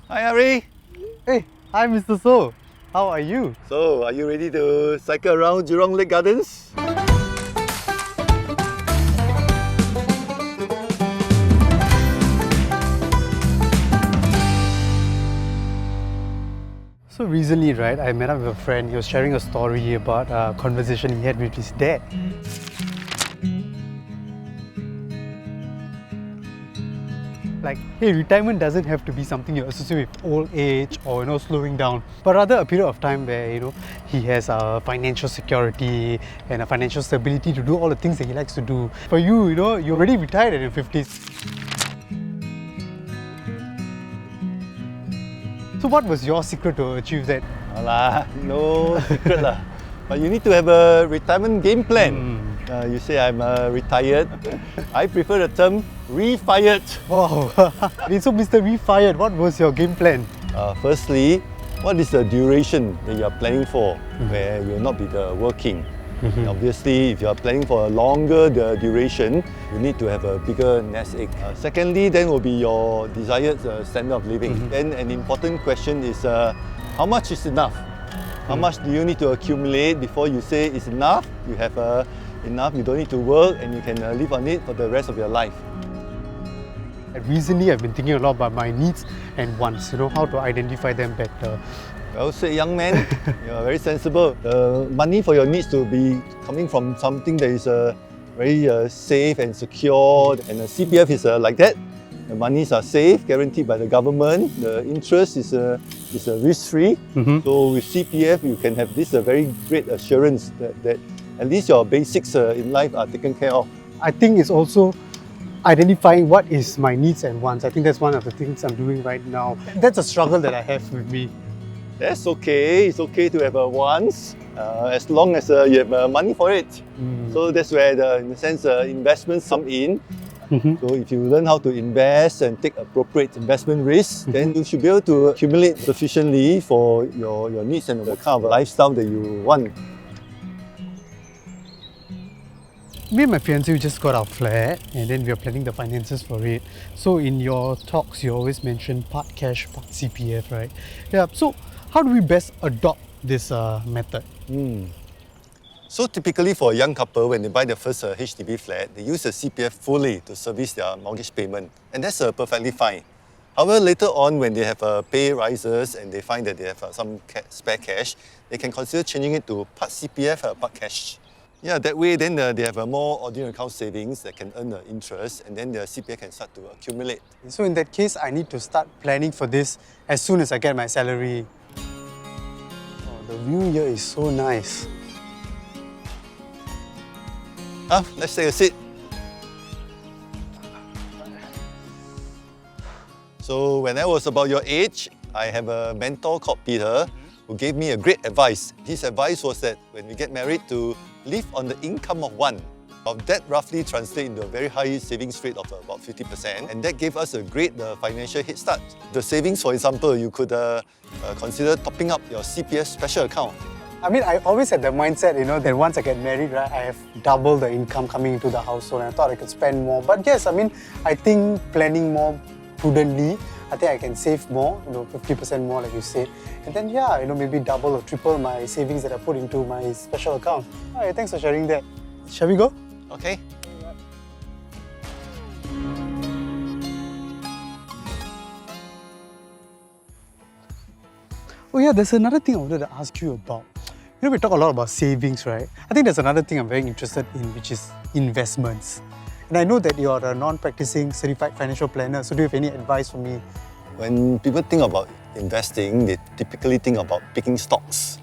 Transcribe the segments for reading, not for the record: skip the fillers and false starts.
Hi Hari! Hey, hi Mr. Soh. How are you? So, are you ready to cycle around Jurong Lake Gardens? So recently, right, I met up with a friend. He was sharing a story about a conversation he had with his dad. Like, hey, retirement doesn't have to be something you associate with old age or slowing down, but rather a period of time where he has a financial security and a financial stability to do all the things that he likes to do. For you, you're already retired at your 50s. So what was your secret to achieve that? Alah, no secret lah. But you need to have a retirement game plan. You say I'm retired. I prefer the term refired. Wow. So Mr. Refired, what was your game plan? Firstly, what is the duration that you are planning for where you will not be working? Obviously, if you are planning for a longer duration, you need to have a bigger nest egg. Secondly, then will be your desired standard of living. Then an important question is how much is enough? How much do you need to accumulate before you say it's enough? You have enough, you don't need to work and you can live on it for the rest of your life. Recently, I've been thinking a lot about my needs and wants, how to identify them better. Well said, young man. You're very sensible. The money for your needs to be coming from something that is very safe and secure, and the CPF is like that. The monies are safe, guaranteed by the government. The interest is risk-free. So with CPF, you can have this very great assurance that at least your basics in life are taken care of. I think it's also identifying what is my needs and wants. I think that's one of the things I'm doing right now. That's a struggle that I have with me. That's okay. It's okay to have wants as long as you have money for it. So that's where, in a sense, investments come in. So if you learn how to invest and take appropriate investment risks, then you should be able to accumulate sufficiently for your needs and the kind of lifestyle that you want. Me and my fiancé, we just got our flat and then we are planning the finances for it. So in your talks, you always mention part cash, part CPF, right? Yeah, so how do we best adopt this method? So typically for a young couple, when they buy their first HDB flat, they use the CPF fully to service their mortgage payment. And that's perfectly fine. However, later on when they have pay rises and they find that they have some spare cash, they can consider changing it to part CPF, part cash. Yeah, that way then they have a more ordinary account savings that can earn interest, and then their CPF can start to accumulate. So in that case, I need to start planning for this as soon as I get my salary. Oh, the view here is so nice. Let's take a seat. So when I was about your age, I have a mentor called Peter who gave me a great advice. His advice was that when we get married, to live on the income of one. That roughly translates into a very high savings rate of about 50%, and that gave us a great financial head start. The savings, for example, you could consider topping up your CPF special account. I mean, I always had the mindset, that once I get married, right, I have double the income coming into the household, and I thought I could spend more. But yes, I mean, I think planning more prudently, I think I can save more, 50% more like you said. And then maybe double or triple my savings that I put into my special account. All right, thanks for sharing that. Shall we go? Okay. Oh yeah, there's another thing I wanted to ask you about. We talk a lot about savings, right? I think there's another thing I'm very interested in, which is investments. And I know that you're a non-practicing certified financial planner, so do you have any advice for me? When people think about investing, they typically think about picking stocks.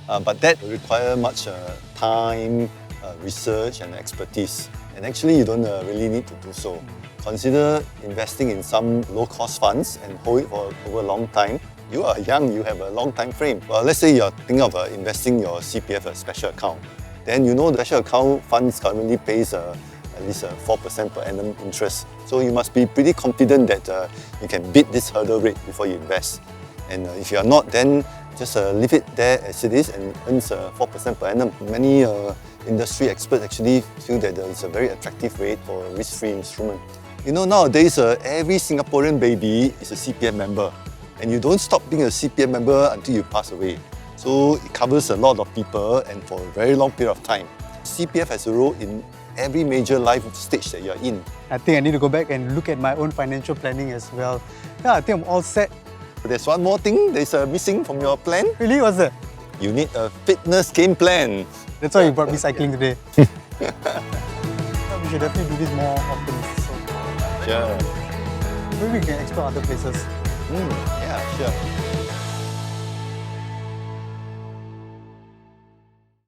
But that will require much time, research and expertise. And actually, you don't really need to do so. Consider investing in some low-cost funds and hold it for over a long time. You are young, you have a long time frame. Well, let's say you're thinking of investing your CPF special account. Then the special account funds currently pays at least 4% per annum interest. So you must be pretty confident that you can beat this hurdle rate before you invest. And if you are not, then just leave it there as it is and earns 4% per annum. Many industry experts actually feel that it's a very attractive rate for a risk-free instrument. Nowadays every Singaporean baby is a CPF member. And you don't stop being a CPF member until you pass away. So it covers a lot of people and for a very long period of time. CPF has a role in every major life stage that you're in. I think I need to go back and look at my own financial planning as well. Yeah, I think I'm all set. There's one more thing that's missing from your plan. Really? What's that? You need a fitness game plan. That's why you brought me cycling today. We should definitely do this more often. So Sure. maybe we can explore other places. Yeah, sure.